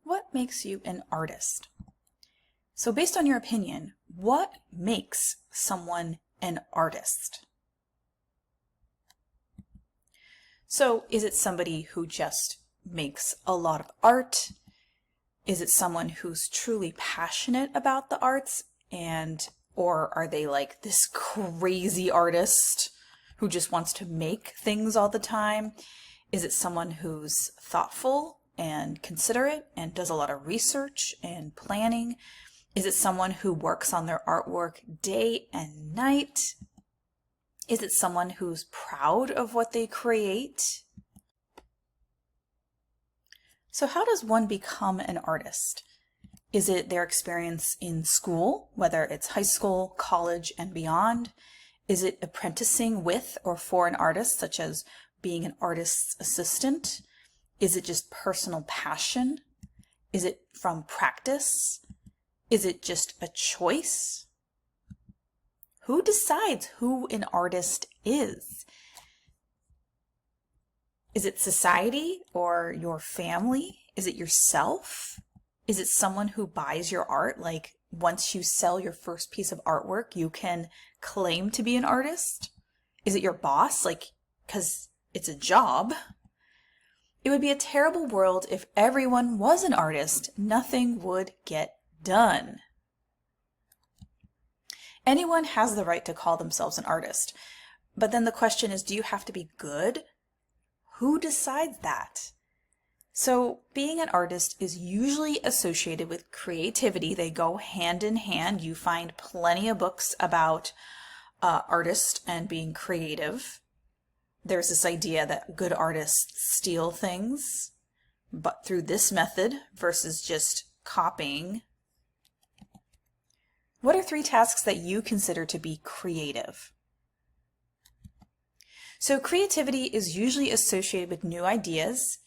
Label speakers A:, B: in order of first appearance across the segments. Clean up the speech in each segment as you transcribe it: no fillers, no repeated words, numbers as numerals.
A: What makes you an artist? So based on your opinion, what makes someone an artist? So is it somebody who just makes a lot of art? Is it someone who's truly passionate about the arts or are they like this crazy artist who just wants to make things all the time? Is it someone who's thoughtful and considerate and does a lot of research and planning? Is it someone who works on their artwork day and night? Is it someone who's proud of what they create? So how does one become an artist? Is it their experience in school, whether it's high school, college, and beyond? Is it apprenticing with or for an artist, such as being an artist's assistant? Is it just personal passion? Is it from practice? Is it just a choice? Who decides who an artist is? Is it society or your family? Is it yourself? Is it someone who buys your art? Like once you sell your first piece of artwork, you can claim to be an artist? Is it your boss? Like, because it's a job. It would be a terrible world if everyone was an artist. Nothing would get done. Anyone has the right to call themselves an artist. But then the question is, do you have to be good? Who decides that? So being an artist is usually associated with creativity. They go hand in hand. You find plenty of books about artists and being creative. There's this idea that good artists steal things, but through this method versus just copying. What are 3 tasks that you consider to be creative? So creativity is usually associated with new ideas.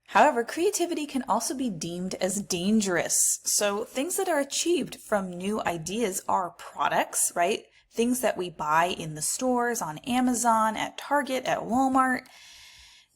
A: However, creativity can also be deemed as dangerous. So things that are achieved from new ideas are products, right? Things that we buy in the stores, on Amazon, at Target, at Walmart.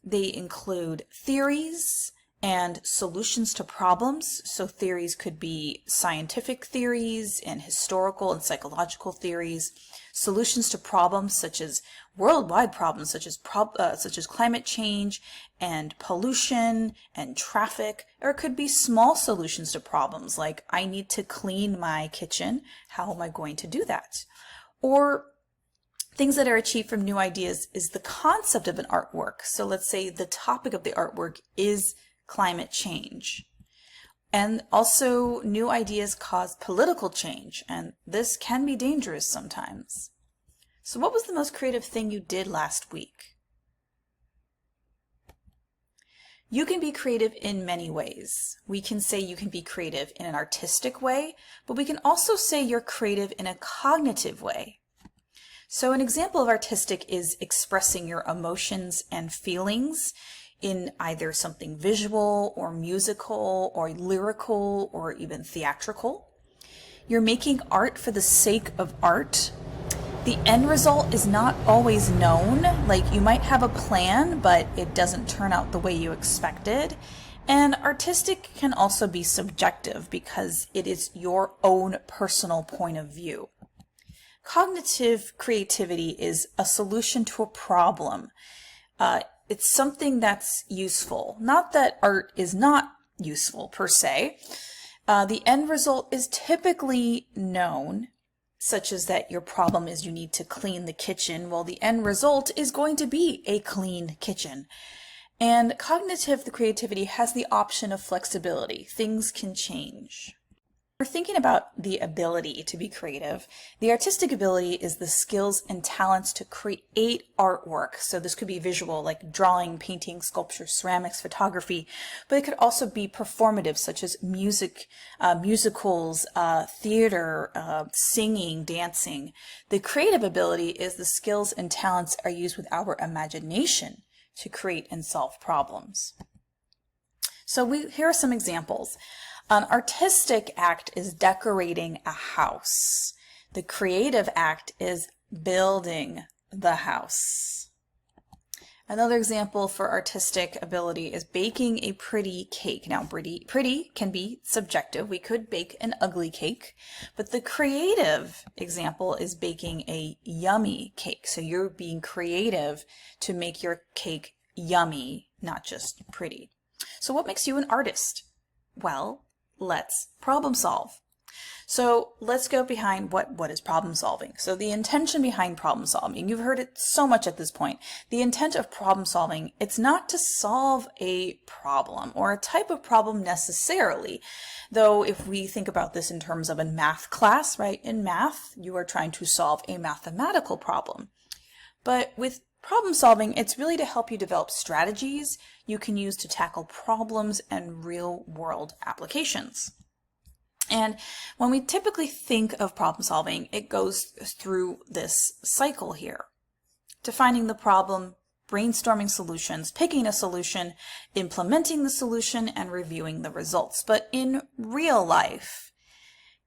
A: They include theories and solutions to problems. So theories could be scientific theories and historical and psychological theories. Solutions to problems such as worldwide problems such as climate change and pollution and traffic. Or it could be small solutions to problems like I need to clean my kitchen. How am I going to do that? Or things that are achieved from new ideas is the concept of an artwork. So let's say the topic of the artwork is climate change. And also new ideas cause political change, and this can be dangerous sometimes. So what was the most creative thing you did last week? You can be creative in many ways. We can say you can be creative in an artistic way, but we can also say you're creative in a cognitive way. So an example of artistic is expressing your emotions and feelings in either something visual or musical or lyrical or even theatrical. You're making art for the sake of art. The end result is not always known. Like you might have a plan, but it doesn't turn out the way you expected. And artistic can also be subjective because it is your own personal point of view. Cognitive creativity is a solution to a problem. It's something that's useful. Not that art is not useful per se. The end result is typically known, such as that your problem is you need to clean the kitchen. Well, the end result is going to be a clean kitchen. And cognitive creativity has the option of flexibility. Things can change. We're thinking about the ability to be creative. The artistic ability is the skills and talents to create artwork. So this could be visual, like drawing, painting, sculpture, ceramics, photography, but it could also be performative, such as music, musicals, theater, singing, dancing. The creative ability is the skills and talents are used with our imagination to create and solve problems. So here are some examples. An artistic act is decorating a house. The creative act is building the house. Another example for artistic ability is baking a pretty cake. Now, pretty can be subjective. We could bake an ugly cake, but the creative example is baking a yummy cake. So you're being creative to make your cake yummy, not just pretty. So what makes you an artist? Well, let's problem solve. So let's go behind what is problem solving. So the intention behind problem solving, you've heard it so much at this point. The intent of problem solving, it's not to solve a problem or a type of problem necessarily. Though if we think about this in terms of a math class, right? In math, you are trying to solve a mathematical problem. But with problem solving, it's really to help you develop strategies you can use to tackle problems and real world applications. And when we typically think of problem solving, it goes through this cycle here. Defining the problem, brainstorming solutions, picking a solution, implementing the solution, and reviewing the results. But in real life,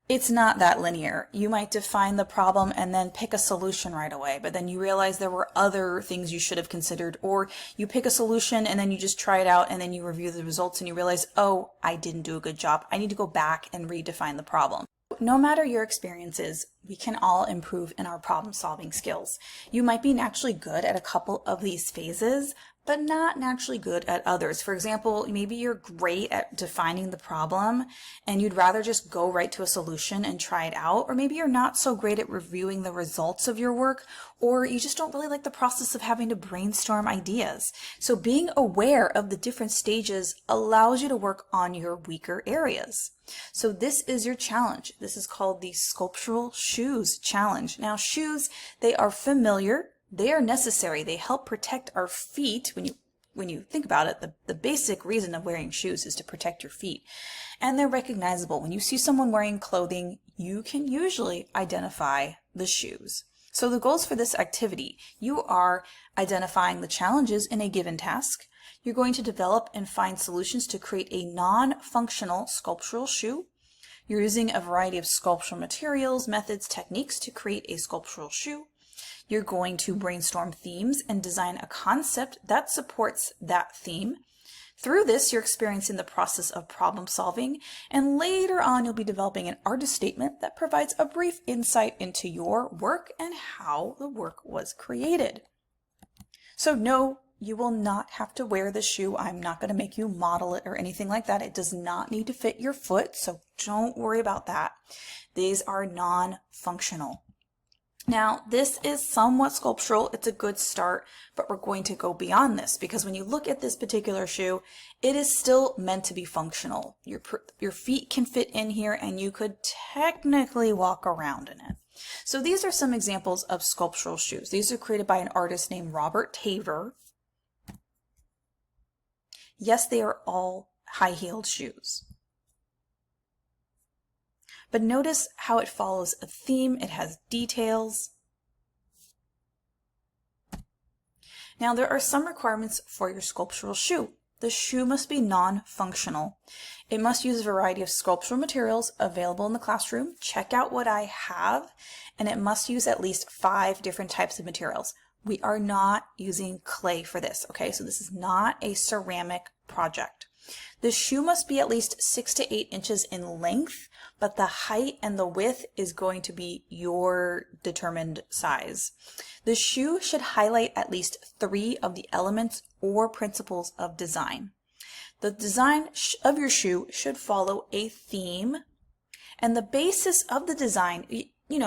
A: it's not that linear. You might define the problem and then pick a solution right away, but then you realize there were other things you should have considered, or you pick a solution and then you just try it out and then you review the results and you realize, oh, I didn't do a good job. I need to go back and redefine the problem. No matter your experiences, we can all improve in our problem solving skills. You might be naturally good at a couple of these phases, but not naturally good at others. For example, maybe you're great at defining the problem and you'd rather just go right to a solution and try it out. Or maybe you're not so great at reviewing the results of your work, or you just don't really like the process of having to brainstorm ideas. So being aware of the different stages allows you to work on your weaker areas. So this is your challenge. This is called the Sculptural Shoes Challenge. Now, shoes, they are familiar. They are necessary. They help protect our feet. When you think about it, the basic reason of wearing shoes is to protect your feet. And they're recognizable. When you see someone wearing clothing, you can usually identify the shoes. So the goals for this activity, you are identifying the challenges in a given task. You're going to develop and find solutions to create a non-functional sculptural shoe. You're using a variety of sculptural materials, methods, techniques to create a sculptural shoe. You're going to brainstorm themes and design a concept that supports that theme. Through this, you're experiencing the process of problem solving, and later on you'll be developing an artist statement that provides a brief insight into your work and how the work was created. So no, you will not have to wear the shoe. I'm not going to make you model it or anything like that. It does not need to fit your foot, so don't worry about that. These are non-functional. Now, this is somewhat sculptural. It's a good start, but we're going to go beyond this because when you look at this particular shoe, it is still meant to be functional. Your feet can fit in here and you could technically walk around in it. So these are some examples of sculptural shoes. These are created by an artist named Robert Taver. Yes, they are all high-heeled shoes. But notice how it follows a theme. It has details. Now, there are some requirements for your sculptural shoe. The shoe must be non-functional. It must use a variety of sculptural materials available in the classroom. Check out what I have, and it must use at least 5 different types of materials. We are not using clay for this, okay? So this is not a ceramic project. The shoe must be at least 6 to 8 inches in length, but the height and the width is going to be your determined size. The shoe should highlight at least 3 of the elements or principles of design. The design of your shoe should follow a theme, and the basis of the design,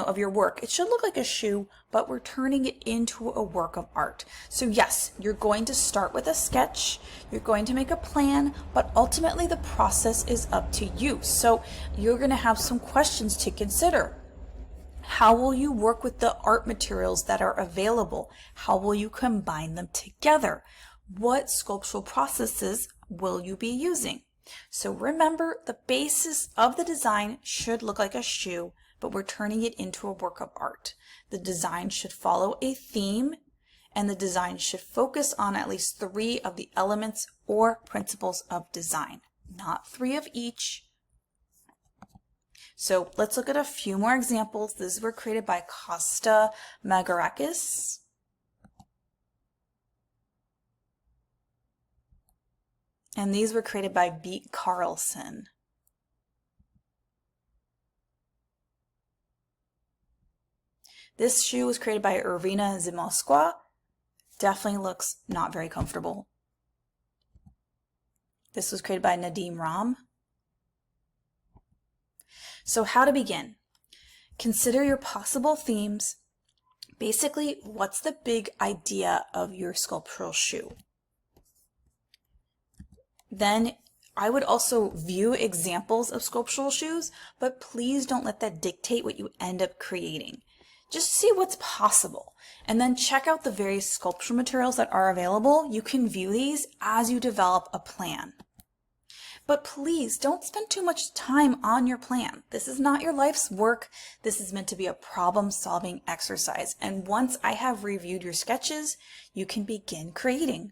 A: of your work, it should look like a shoe, but we're turning it into a work of art. So yes, you're going to start with a sketch, you're going to make a plan, but ultimately the process is up to you. So you're going to have some questions to consider. How will you work with the art materials that are available? How will you combine them together? What sculptural processes will you be using? So remember, the basis of the design should look like a shoe, but we're turning it into a work of art. The design should follow a theme, and the design should focus on at least 3 of the elements or principles of design, not 3 of each. So let's look at a few more examples. These were created by Costa Magarakis. And these were created by Beat Carlson. This shoe was created by Irina Zimoskwa. Definitely looks not very comfortable. This was created by Nadim Ram. So how to begin? Consider your possible themes. Basically, what's the big idea of your sculptural shoe? Then I would also view examples of sculptural shoes, but please don't let that dictate what you end up creating. Just see what's possible, and then check out the various sculptural materials that are available. You can view these as you develop a plan. But please don't spend too much time on your plan. This is not your life's work. This is meant to be a problem-solving exercise. And once I have reviewed your sketches, you can begin creating.